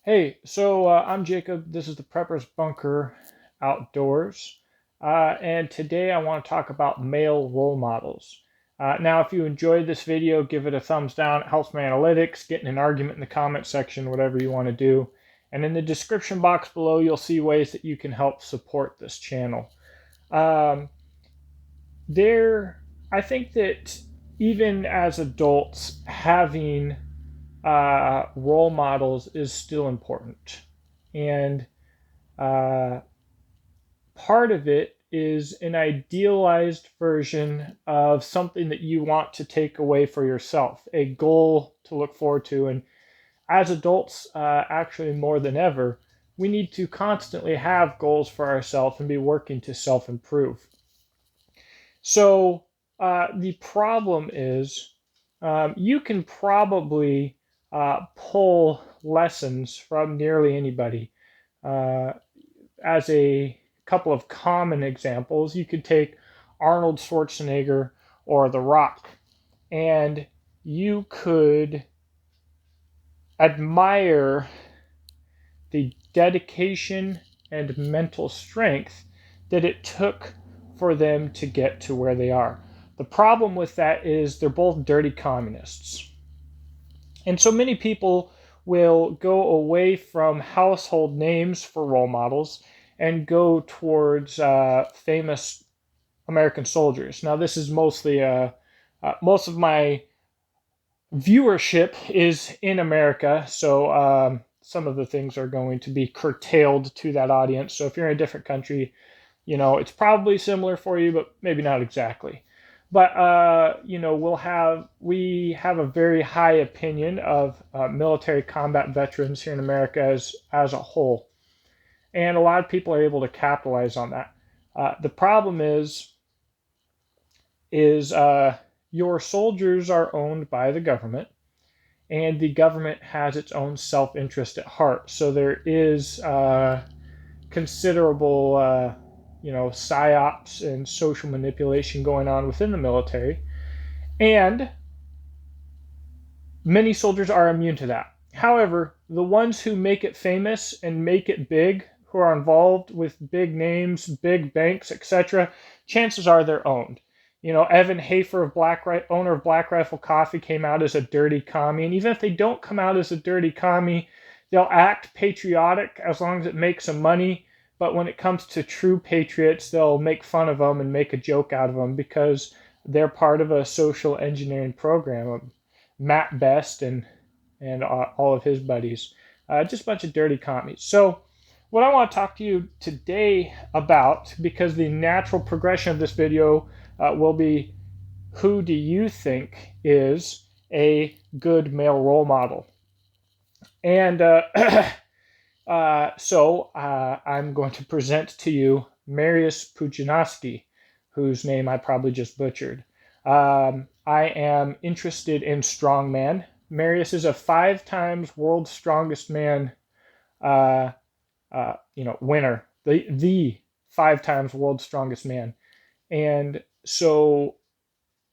Hey, I'm Jacob. This is the Prepper's Bunker Outdoors. And today I want to talk about male role models. Now, if you enjoyed this video, give it a thumbs down. It helps my analytics, get in an argument in the comment section, whatever you want to do. And in the description box below, you'll see ways that you can help support this channel. Um, I think that even as adults, having role models is still important. And uh, part of it is an idealized version of something that you want to take away for yourself, a goal to look forward to. And as adults, actually more than ever, we need to constantly have goals for ourselves and be working to self improve. So the problem is you can probably pull lessons from nearly anybody. Uh, as a couple of common examples, you could take Arnold Schwarzenegger or The Rock, and you could admire the dedication and mental strength that it took for them to get to where they are. The problem with that is they're both dirty communists. And so many people will go away from household names for role models and go towards famous American soldiers. Now, this is mostly most of my viewership is in America, so some of the things are going to be curtailed to that audience. So if you're in a different country, it's probably similar for you, but maybe not exactly. But we have a very high opinion of military combat veterans here in America as a whole, and a lot of people are able to capitalize on that. The problem is your soldiers are owned by the government, and the government has its own self-interest at heart. So there is considerable, psyops and social manipulation going on within the military, and many soldiers are immune to that. However, the ones who make it famous and make it big, who are involved with big names, big banks, etc., chances are they're owned. Evan Hafer of owner of Black Rifle Coffee, came out as a dirty commie, and even if they don't come out as a dirty commie, they'll act patriotic as long as it makes them money. But when it comes to true patriots, they'll make fun of them and make a joke out of them because they're part of a social engineering program. Matt Best and all of his buddies, just a bunch of dirty commies. So what I want to talk to you today about, because the natural progression of this video will be, who do you think is a good male role model? And I'm going to present to you Mariusz Pudzianowski, whose name I probably just butchered. I am interested in strongman. Mariusz is a 5 times world's strongest man winner, the 5 times world's strongest man. And so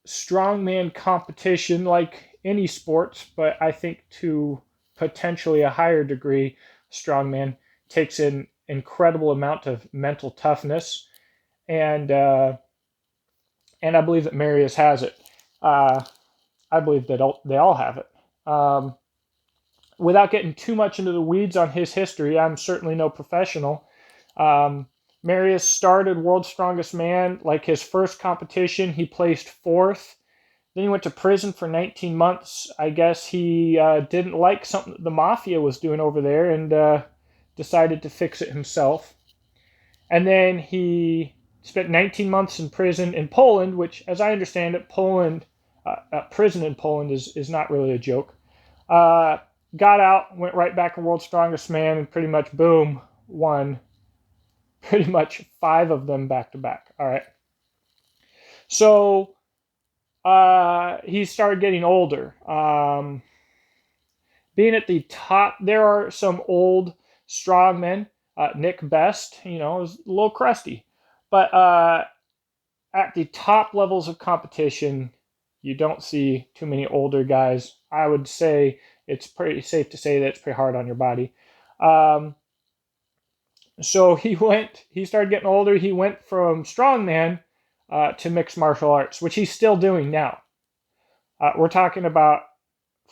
strongman competition, like any sports, but I think to potentially a higher degree, strongman takes an incredible amount of mental toughness, and I believe that Marius has it. I believe that they all have it. Without getting too much into the weeds on his history, I'm certainly no professional. Marius started World's Strongest Man. Like his first competition, he placed 4th. Then he went to prison for 19 months. I guess he didn't like something that the mafia was doing over there and decided to fix it himself. And then he spent 19 months in prison in Poland, which, as I understand it, prison in Poland is not really a joke. Got out, went right back to World's Strongest Man, and pretty much, boom, won pretty much 5 of them back to back. All right. So he started getting older. Being at the top, there are some old strongmen. Nick Best, is a little crusty. But at the top levels of competition, you don't see too many older guys. I would say it's pretty safe to say that it's pretty hard on your body. So he started getting older. He went from strongman to mixed martial arts, which he's still doing now. We're talking about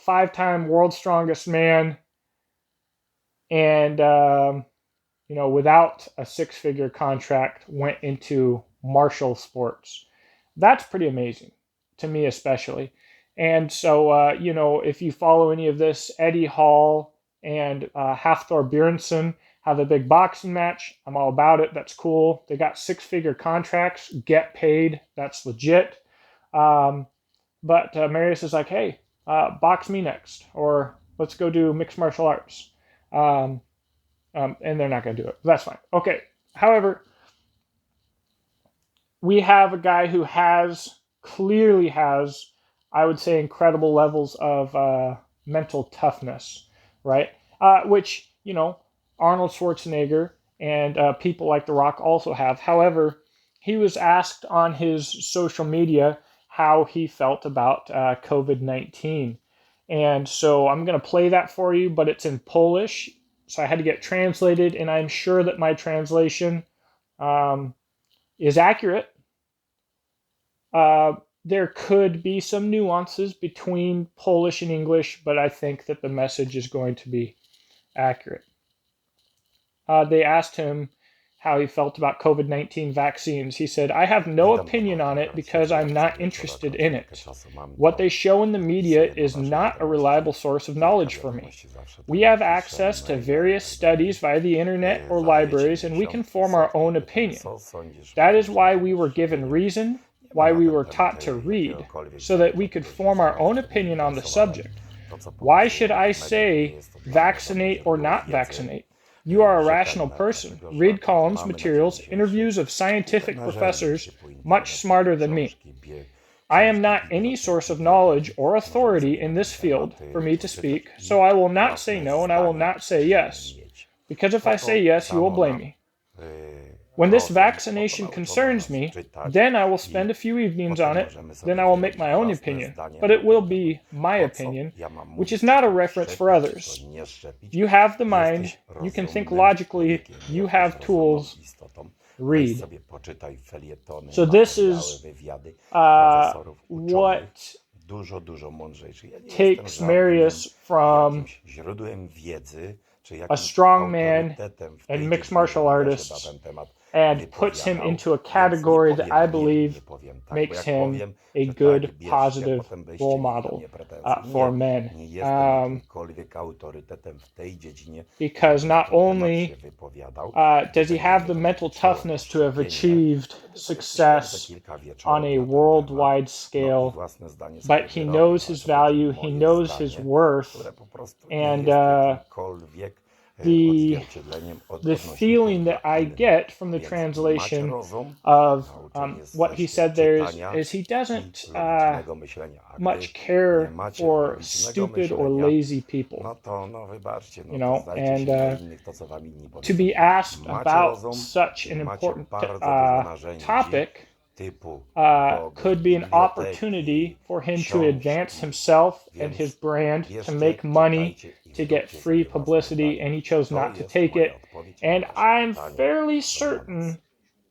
5-time world's strongest man, and without a 6-figure contract, went into martial sports. That's pretty amazing to me, especially. And so, if you follow any of this, Eddie Hall and Hafthor Bjornsson have a big boxing match. I'm all about it. That's cool. They got 6-figure contracts, get paid. That's legit. But Mariusz is like, hey, box me next, or let's go do mixed martial arts. And they're not going to do it. That's fine. Okay. However, we have a guy who clearly has, I would say, incredible levels of mental toughness, right? Which, Arnold Schwarzenegger and people like The Rock also have. However, he was asked on his social media how he felt about COVID-19. And so I'm going to play that for you, but it's in Polish. So I had to get translated, and I'm sure that my translation is accurate. There could be some nuances between Polish and English, but I think that the message is going to be accurate. They asked him how he felt about COVID-19 vaccines. He said, I have no opinion on it because I'm not interested in it. What they show in the media is not a reliable source of knowledge for me. We have access to various studies via the internet or libraries, and we can form our own opinion. That is why we were given reason, why we were taught to read, so that we could form our own opinion on the subject. Why should I say vaccinate or not vaccinate? You are a rational person. Read columns, materials, interviews of scientific professors much smarter than me. I am not any source of knowledge or authority in this field for me to speak, so I will not say no and I will not say yes. Because if I say yes, you will blame me. When this vaccination concerns me, then I will spend a few evenings on it, then I will make my own opinion. But it will be my opinion, which is not a reference for others. You have the mind, you can think logically, you have tools, read. So this is what takes Mariusz from a strong man and mixed martial artist and puts him into a category that I believe makes him a good, positive role model for men. Because not only does he have the mental toughness to have achieved success on a worldwide scale, but he knows his value, he knows his worth, and the feeling that I get from the translation of what he said there is he doesn't much care for stupid or lazy people, and to be asked about such an important topic could be an opportunity for him to advance himself and his brand, to make money, to get free publicity, and he chose not to take it. And I'm fairly certain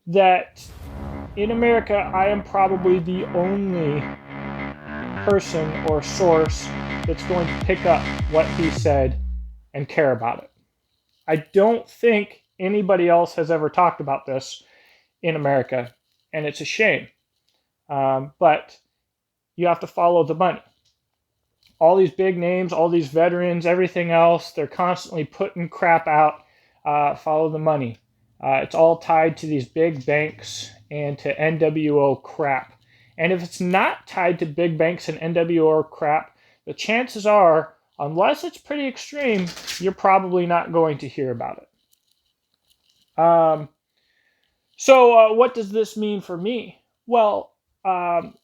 that in America, I am probably the only person or source that's going to pick up what he said and care about it. I don't think anybody else has ever talked about this in America, and it's a shame. But you have to follow the money. All these big names, all these veterans, everything else, they're constantly putting crap out. Follow the money. It's all tied to these big banks and to NWO crap. And if it's not tied to big banks and NWO crap, the chances are, unless it's pretty extreme, you're probably not going to hear about it. So what does this mean for me? Well,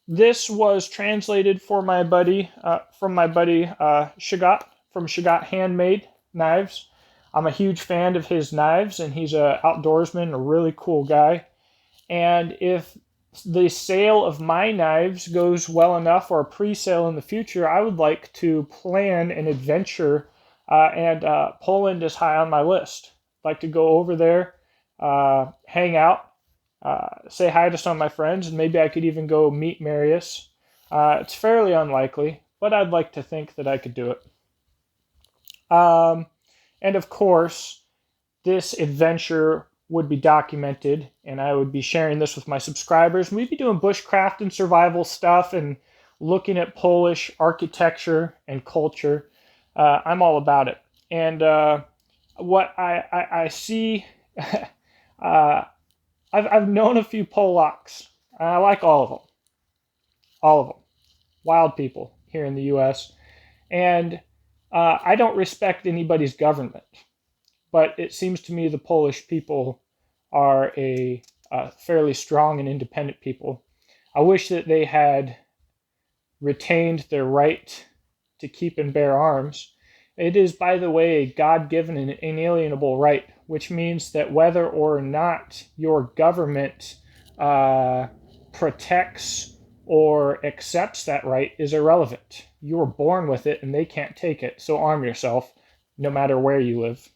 this was translated from my buddy Shagat, from Shagat Handmade Knives. I'm a huge fan of his knives, and he's an outdoorsman, a really cool guy. And if the sale of my knives goes well enough, or a pre-sale in the future, I would like to plan an adventure and Poland is high on my list. I'd like to go over there, hang out, say hi to some of my friends, and maybe I could even go meet Mariusz. It's fairly unlikely, but I'd like to think that I could do it. And of course, this adventure would be documented, and I would be sharing this with my subscribers. We'd be doing bushcraft and survival stuff and looking at Polish architecture and culture. I'm all about it. And what I see, I've known a few Polacks. I like all of them. All of them. Wild people here in the U.S. And I don't respect anybody's government. But it seems to me the Polish people are a fairly strong and independent people. I wish that they had retained their right to keep and bear arms. It is, by the way, a God-given and inalienable right, which means that whether or not your government protects or accepts that right is irrelevant. You were born with it and they can't take it, so arm yourself no matter where you live.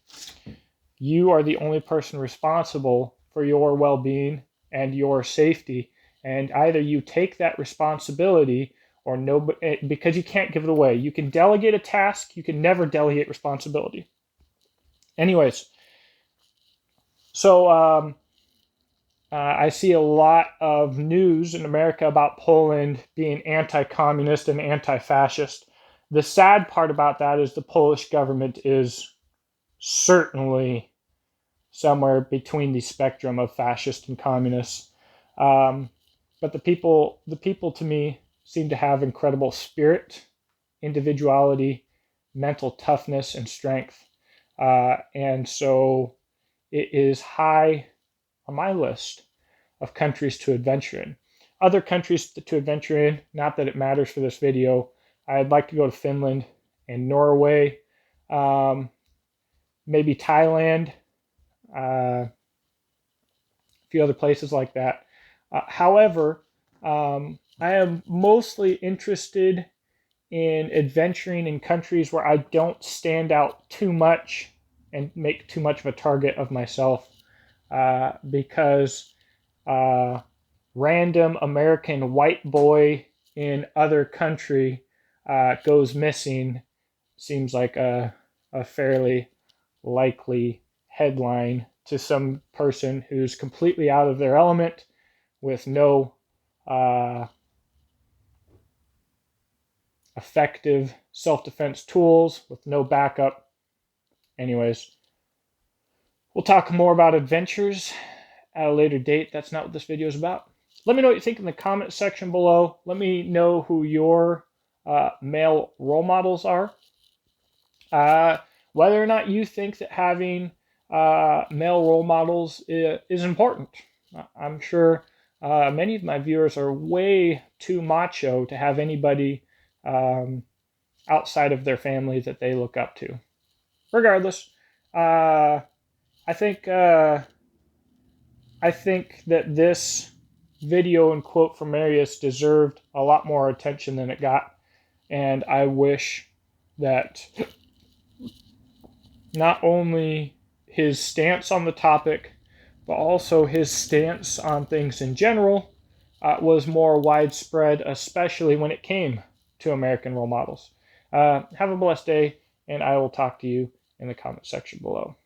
You are the only person responsible for your well-being and your safety, and either you take that responsibility or no, because you can't give it away. You can delegate a task, you can never delegate responsibility. Anyways, so I see a lot of news in America about Poland being anti-communist and anti-fascist. The sad part about that is the Polish government is certainly somewhere between the spectrum of fascist and communist. But the people to me seem to have incredible spirit, individuality, mental toughness, and strength. And so it is high on my list of countries to adventure in. Other countries to adventure in, not that it matters for this video, I'd like to go to Finland and Norway, maybe Thailand, a few other places like that. However, I am mostly interested in adventuring in countries where I don't stand out too much and make too much of a target of myself, because random American white boy in other country goes missing seems like a fairly likely headline to some person who's completely out of their element with no effective self-defense tools, with no backup. Anyways, we'll talk more about adventures at a later date. That's not what this video is about. Let me know what you think in the comment section below. Let me know who your male role models are. Whether or not you think that having male role models is important. I'm sure many of my viewers are way too macho to have anybody outside of their family that they look up to. Regardless, I think that this video and quote from Mariusz deserved a lot more attention than it got, and I wish that not only his stance on the topic, but also his stance on things in general was more widespread, especially when it came to American role models. Have a blessed day, and I will talk to you in the comment section below.